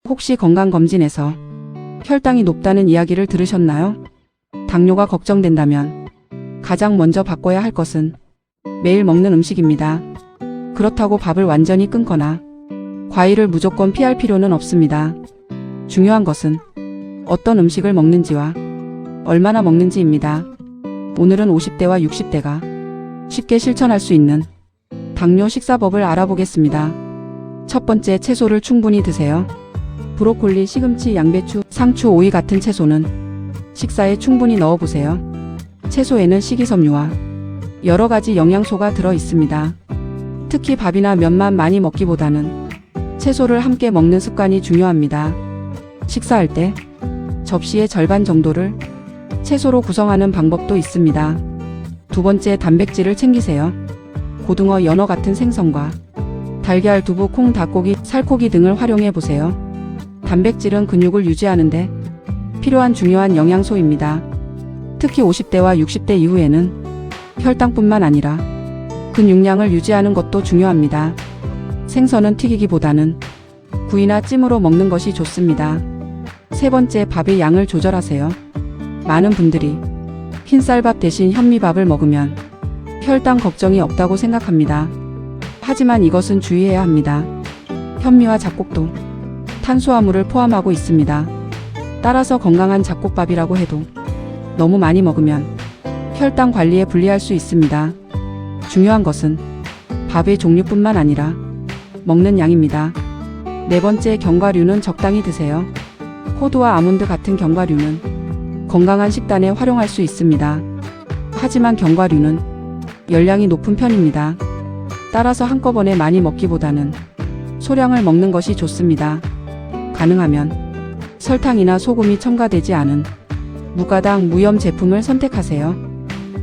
혹시 건강검진에서 혈당이 높다는 이야기를 들으셨나요? 당뇨가 걱정된다면 가장 먼저 바꿔야 할 것은 매일 먹는 음식입니다. 그렇다고 밥을 완전히 끊거나 과일을 무조건 피할 필요는 없습니다. 중요한 것은 어떤 음식을 먹는지와 얼마나 먹는지입니다. 오늘은 50대와 60대가 쉽게 실천할 수 있는 당뇨 식사법을 알아보겠습니다. 첫 번째, 채소를 충분히 드세요. 브로콜리, 시금치, 양배추, 상추, 오이 같은 채소는 식사에 충분히 넣어보세요. 채소에는 식이섬유와 여러 가지 영양소가 들어 있습니다. 특히 밥이나 면만 많이 먹기보다는 채소를 함께 먹는 습관이 중요합니다. 식사할 때 접시의 절반 정도를 채소로 구성하는 방법도 있습니다. 두 번째, 단백질을 챙기세요. 고등어, 연어 같은 생선과 달걀, 두부, 콩, 닭고기, 살코기 등을 활용해 보세요. 단백질은 근육을 유지하는데 필요한 중요한 영양소입니다. 특히 50대와 60대 이후에는 혈당뿐만 아니라 근육량을 유지하는 것도 중요합니다. 생선은 튀기기보다는 구이나 찜으로 먹는 것이 좋습니다. 세 번째, 밥의 양을 조절하세요. 많은 분들이 흰쌀밥 대신 현미밥을 먹으면 혈당 걱정이 없다고 생각합니다. 하지만 이것은 주의해야 합니다. 현미와 잡곡도 탄수화물을 포함하고 있습니다. 따라서 건강한 잡곡밥이라고 해도 너무 많이 먹으면 혈당 관리에 불리할 수 있습니다. 중요한 것은 밥의 종류뿐만 아니라 먹는 양입니다. 네 번째, 견과류는 적당히 드세요. 호두와 아몬드 같은 견과류는 건강한 식단에 활용할 수 있습니다. 하지만 견과류는 열량이 높은 편입니다. 따라서 한꺼번에 많이 먹기보다는 소량을 먹는 것이 좋습니다. 가능하면 설탕이나 소금이 첨가되지 않은 무가당, 무염 제품을 선택하세요.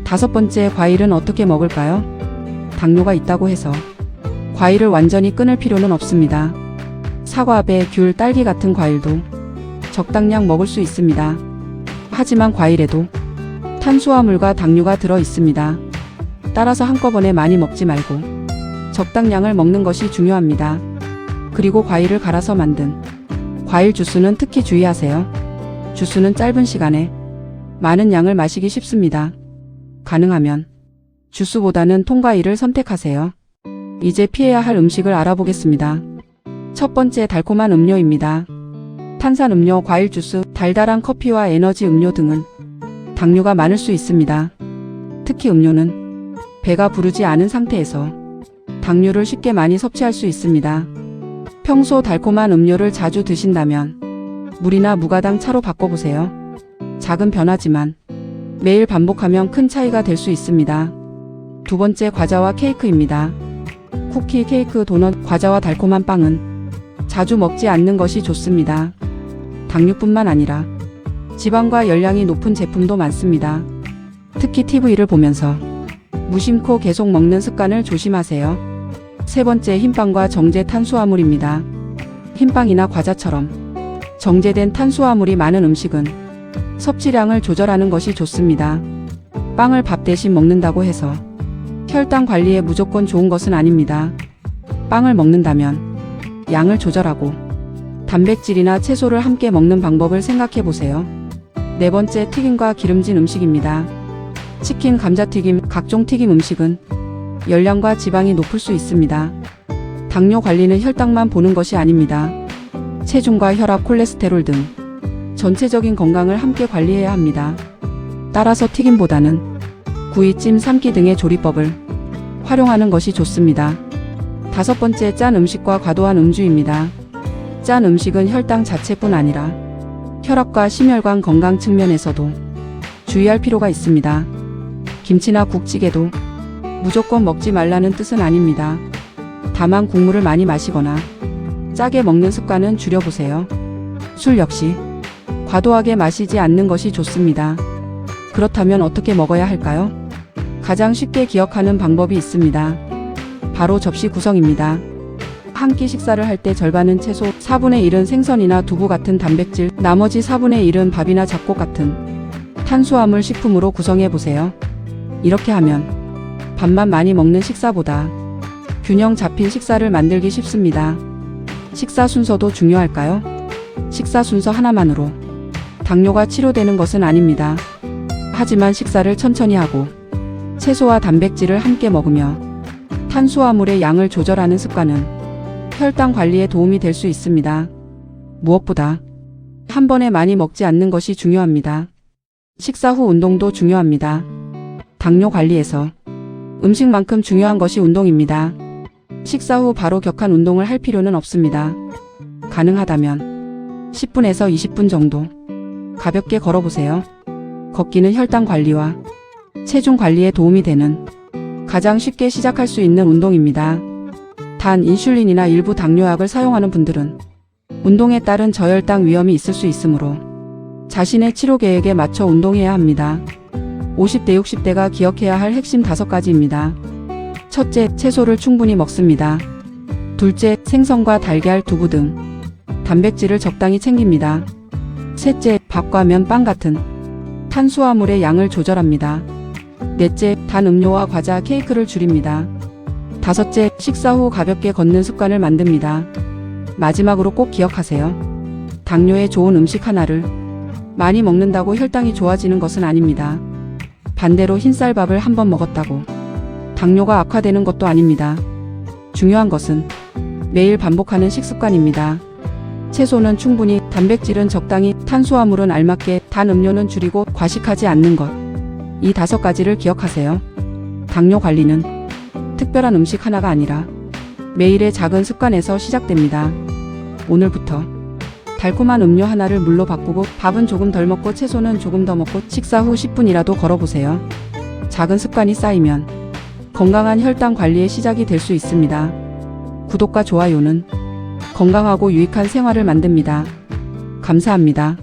다섯 번째, 과일은 어떻게 먹을까요? 당뇨가 있다고 해서 과일을 완전히 끊을 필요는 없습니다. 사과, 배, 귤, 딸기 같은 과일도 적당량 먹을 수 있습니다. 하지만 과일에도 탄수화물과 당류가 들어 있습니다. 따라서 한꺼번에 많이 먹지 말고 적당량을 먹는 것이 중요합니다. 그리고 과일을 갈아서 만든 과일 주스는 특히 주의하세요. 주스는 짧은 시간에 많은 양을 마시기 쉽습니다. 가능하면 주스보다는 통과일을 선택하세요. 이제 피해야 할 음식을 알아보겠습니다. 첫 번째, 달콤한 음료입니다. 탄산음료, 과일 주스, 달달한 커피와 에너지 음료 등은 당류가 많을 수 있습니다. 특히 음료는 배가 부르지 않은 상태에서 당류를 쉽게 많이 섭취할 수 있습니다. 평소 달콤한 음료를 자주 드신다면 물이나 무가당 차로 바꿔보세요. 작은 변화지만 매일 반복하면 큰 차이가 될 수 있습니다. 두 번째, 과자와 케이크입니다. 쿠키, 케이크, 도넛, 과자와 달콤한 빵은 자주 먹지 않는 것이 좋습니다. 당류뿐만 아니라 지방과 열량이 높은 제품도 많습니다. 특히 TV를 보면서 무심코 계속 먹는 습관을 조심하세요. 세 번째, 흰빵과 정제 탄수화물입니다. 흰빵이나 과자처럼 정제된 탄수화물이 많은 음식은 섭취량을 조절하는 것이 좋습니다. 빵을 밥 대신 먹는다고 해서 혈당 관리에 무조건 좋은 것은 아닙니다. 빵을 먹는다면 양을 조절하고 단백질이나 채소를 함께 먹는 방법을 생각해 보세요. 네 번째, 튀김과 기름진 음식입니다. 치킨, 감자튀김, 각종 튀김 음식은 열량과 지방이 높을 수 있습니다. 당뇨 관리는 혈당만 보는 것이 아닙니다. 체중과 혈압, 콜레스테롤 등 전체적인 건강을 함께 관리해야 합니다. 따라서 튀김보다는 구이, 찜, 삶기 등의 조리법을 활용하는 것이 좋습니다. 다섯 번째, 짠 음식과 과도한 음주입니다. 짠 음식은 혈당 자체뿐 아니라 혈압과 심혈관 건강 측면에서도 주의할 필요가 있습니다. 김치나 국찌개도 무조건 먹지 말라는 뜻은 아닙니다. 다만 국물을 많이 마시거나 짜게 먹는 습관은 줄여보세요. 술 역시 과도하게 마시지 않는 것이 좋습니다. 그렇다면 어떻게 먹어야 할까요? 가장 쉽게 기억하는 방법이 있습니다. 바로 접시 구성입니다. 한 끼 식사를 할 때 절반은 채소, 4분의 1은 생선이나 두부 같은 단백질, 나머지 4분의 1은 밥이나 잡곡 같은 탄수화물 식품으로 구성해 보세요. 이렇게 하면 밥만 많이 먹는 식사보다 균형 잡힌 식사를 만들기 쉽습니다. 식사 순서도 중요할까요? 식사 순서 하나만으로 당뇨가 치료되는 것은 아닙니다. 하지만 식사를 천천히 하고 채소와 단백질을 함께 먹으며 탄수화물의 양을 조절하는 습관은 혈당 관리에 도움이 될 수 있습니다. 무엇보다 한 번에 많이 먹지 않는 것이 중요합니다. 식사 후 운동도 중요합니다. 당뇨 관리에서 음식만큼 중요한 것이 운동입니다. 식사 후 바로 격한 운동을 할 필요는 없습니다. 가능하다면 10분에서 20분 정도 가볍게 걸어보세요. 걷기는 혈당 관리와 체중 관리에 도움이 되는 가장 쉽게 시작할 수 있는 운동입니다. 단, 인슐린이나 일부 당뇨약을 사용하는 분들은 운동에 따른 저혈당 위험이 있을 수 있으므로 자신의 치료 계획에 맞춰 운동해야 합니다. 50대, 60대가 기억해야 할 핵심 5가지입니다. 첫째, 채소를 충분히 먹습니다. 둘째, 생선과 달걀, 두부 등 단백질을 적당히 챙깁니다. 셋째, 밥과 면, 빵 같은 탄수화물의 양을 조절합니다. 넷째, 단 음료와 과자, 케이크를 줄입니다. 다섯째, 식사 후 가볍게 걷는 습관을 만듭니다. 마지막으로 꼭 기억하세요. 당뇨에 좋은 음식 하나를 많이 먹는다고 혈당이 좋아지는 것은 아닙니다. 반대로 흰쌀밥을 한 번 먹었다고 당뇨가 악화되는 것도 아닙니다. 중요한 것은 매일 반복하는 식습관입니다. 채소는 충분히, 단백질은 적당히, 탄수화물은 알맞게, 단 음료는 줄이고 과식하지 않는 것. 이 5가지를 기억하세요. 당뇨 관리는 특별한 음식 하나가 아니라 매일의 작은 습관에서 시작됩니다. 오늘부터 달콤한 음료 하나를 물로 바꾸고 밥은 조금 덜 먹고 채소는 조금 더 먹고 식사 후 10분이라도 걸어보세요. 작은 습관이 쌓이면 건강한 혈당 관리의 시작이 될 수 있습니다. 구독과 좋아요는 건강하고 유익한 생활을 만듭니다. 감사합니다.